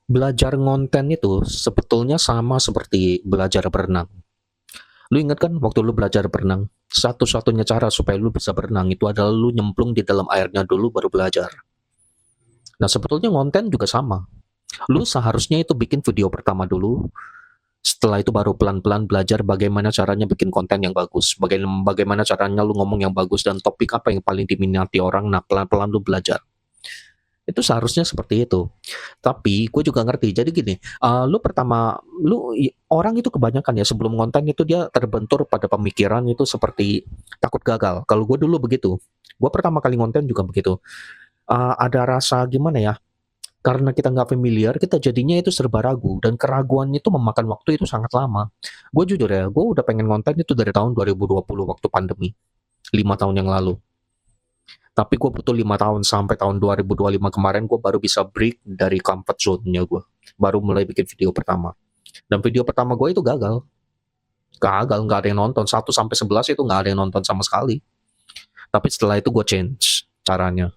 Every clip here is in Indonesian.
Belajar ngonten itu sebetulnya sama seperti belajar berenang. Lu ingat kan waktu lu belajar berenang, satu-satunya cara supaya lu bisa berenang itu adalah lu nyemplung di dalam airnya dulu baru belajar. Nah, sebetulnya ngonten juga sama. Lu seharusnya itu bikin video pertama dulu, setelah itu baru pelan-pelan belajar bagaimana caranya bikin konten yang bagus, bagaimana caranya lu ngomong yang bagus dan topik apa yang paling diminati orang. Nah, pelan-pelan lu belajar. Itu seharusnya seperti itu. Tapi gue juga ngerti. Jadi gini, lu pertama, orang itu kebanyakan ya sebelum konten itu dia terbentur pada pemikiran itu seperti takut gagal. Kalau gue dulu begitu. Gue pertama kali konten juga begitu. Ada rasa gimana ya? Karena kita nggak familiar, kita jadinya itu serba ragu dan keraguan itu memakan waktu itu sangat lama. Gue jujur ya, gue udah pengen konten itu dari tahun 2020 waktu pandemi, 5 tahun yang lalu. Tapi gue butuh 5 tahun sampai tahun 2025 kemarin gue baru bisa break dari comfort zone-nya gue. Baru mulai bikin video pertama. Dan video pertama gue itu gagal. Gagal, nggak ada yang nonton. 1 sampai 11 itu nggak ada yang nonton sama sekali. Tapi setelah itu gue change caranya.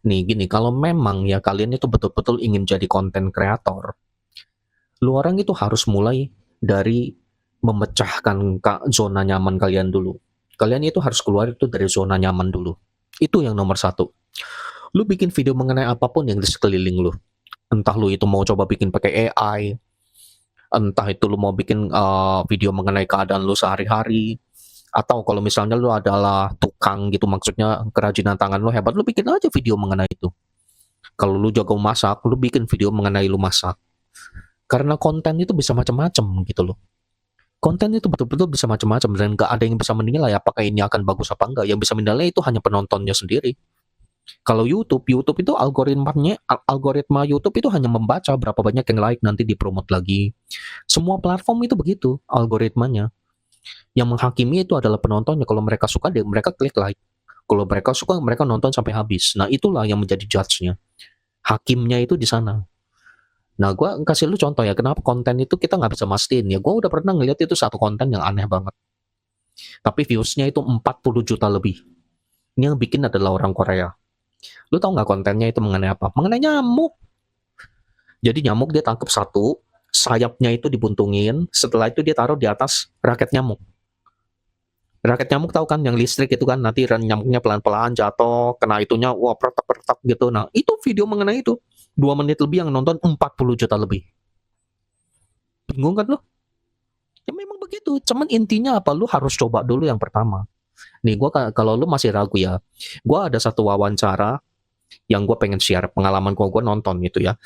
Nih gini, kalau memang ya kalian itu betul-betul ingin jadi content creator, lu orang itu harus mulai dari memecahkan zona nyaman kalian dulu. Kalian itu harus keluar itu dari zona nyaman dulu. Itu yang nomor satu. Lu bikin video mengenai apapun yang di sekeliling lu. Entah lu itu mau coba bikin pakai AI, entah itu lu mau bikin video mengenai keadaan lu sehari-hari, atau kalau misalnya lu adalah tukang gitu, maksudnya kerajinan tangan lu hebat, lu bikin aja video mengenai itu. Kalau lu jago masak, lu bikin video mengenai lu masak. Karena konten itu bisa macam-macam gitu loh. Konten itu betul-betul bisa macam-macam dan gak ada yang bisa menilai apakah ini akan bagus apa enggak. Yang bisa menilai itu hanya penontonnya sendiri. Kalau YouTube, YouTube itu algoritma YouTube itu hanya membaca berapa banyak yang like, nanti dipromot lagi. Semua platform itu begitu algoritmanya. Yang menghakimi itu adalah penontonnya. Kalau mereka suka, mereka klik like. Kalau mereka suka, mereka nonton sampai habis. Nah, itulah yang menjadi judge-nya. Hakimnya itu di sana. Nah, gue kasih lu contoh ya, kenapa konten itu kita nggak bisa mastiin ya. Gue udah pernah ngeliat itu satu konten yang aneh banget. Tapi views-nya itu 40 juta lebih. Ini yang bikin adalah orang Korea. Lu tau nggak kontennya itu mengenai apa? Mengenai nyamuk. Jadi nyamuk dia tangkap satu, sayapnya itu dibuntungin, setelah itu dia taruh di atas raket nyamuk. Raket nyamuk tahu kan yang listrik itu kan, nanti nyamuknya pelan-pelan jatuh, kena itunya, wah pertak-pertak gitu. Nah, itu video mengenai itu. 2 menit lebih yang nonton 40 juta lebih. Bingung kan lu? Ya memang begitu. Cuman intinya apa? Lu harus coba dulu yang pertama. Nih, kalau lu masih ragu ya, gua ada satu wawancara yang gue pengen share pengalaman gue nonton gitu ya.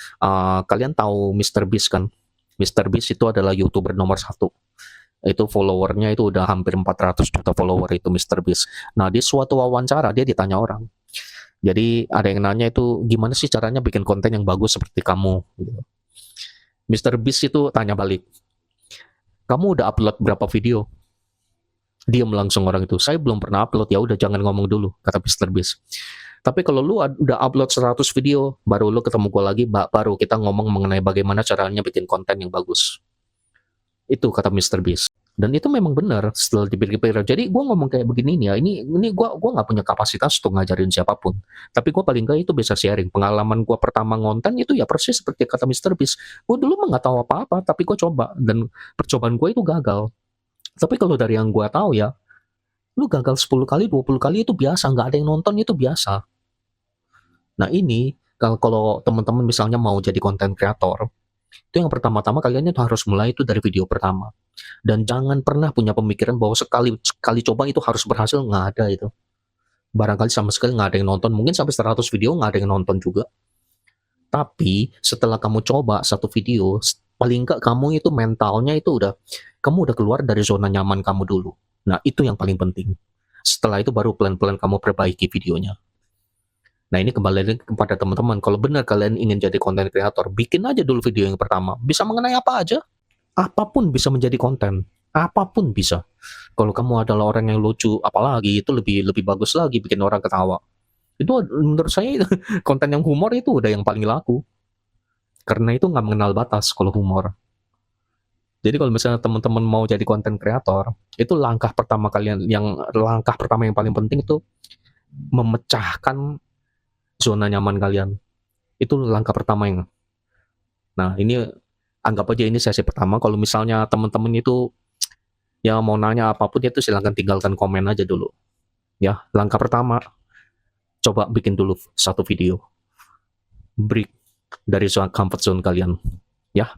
Kalian tahu Mr. Beast kan? Mr. Beast itu adalah YouTuber nomor satu. Itu followernya itu udah hampir 400 juta follower itu Mr. Beast. Nah, di suatu wawancara dia ditanya orang. Jadi ada yang nanya itu gimana sih caranya bikin konten yang bagus seperti kamu? Gitu. Mr. Beast itu tanya balik. Kamu udah upload berapa video? Diam langsung orang itu. Saya belum pernah upload. Ya udah jangan ngomong dulu, kata Mr. Beast. Tapi kalau lu udah upload 100 video, baru lu ketemu gue lagi, baru kita ngomong mengenai bagaimana caranya bikin konten yang bagus. Itu kata Mr. Beast. Dan itu memang benar setelah dipikir-pikir. Jadi gue ngomong kayak begini nih ya, ini gue nggak punya kapasitas untuk ngajarin siapapun. Tapi gue paling nggak itu bisa sharing. Pengalaman gue pertama ngonten itu ya persis seperti kata Mr. Beast. Gue dulu mah nggak tahu apa-apa, tapi gue coba. Dan percobaan gue itu gagal. Tapi kalau dari yang gue tahu ya, lu gagal 10 kali, 20 kali itu biasa. Nggak ada yang nonton itu biasa. Nah ini, kalau teman-teman misalnya mau jadi konten kreator, itu yang pertama-tama kalian itu harus mulai itu dari video pertama. Dan jangan pernah punya pemikiran bahwa sekali sekali coba itu harus berhasil, nggak ada itu. Barangkali sama sekali nggak ada yang nonton, mungkin sampai 100 video nggak ada yang nonton juga. Tapi setelah kamu coba satu video, paling nggak kamu itu mentalnya itu kamu udah keluar dari zona nyaman kamu dulu. Nah itu yang paling penting. Setelah itu baru pelan-pelan kamu perbaiki videonya. Nah ini kembali lagi kepada teman-teman, kalau benar kalian ingin jadi konten kreator, bikin aja dulu video yang pertama. Bisa mengenai apa aja, apapun bisa menjadi konten, apapun bisa. Kalau kamu adalah orang yang lucu, apalagi itu lebih lebih bagus lagi bikin orang ketawa. Itu menurut saya konten yang humor itu udah yang paling laku. Karena itu nggak mengenal batas kalau humor. Jadi kalau misalnya teman-teman mau jadi konten kreator, itu langkah pertama yang paling penting itu memecahkan zona nyaman kalian. Itu langkah pertama yang Nah, ini anggap aja ini sesi pertama. Kalau misalnya teman-teman itu ya mau nanya apapun itu silahkan tinggalkan komen aja dulu. Ya, langkah pertama, coba bikin dulu satu video. Break dari comfort zone kalian. Ya,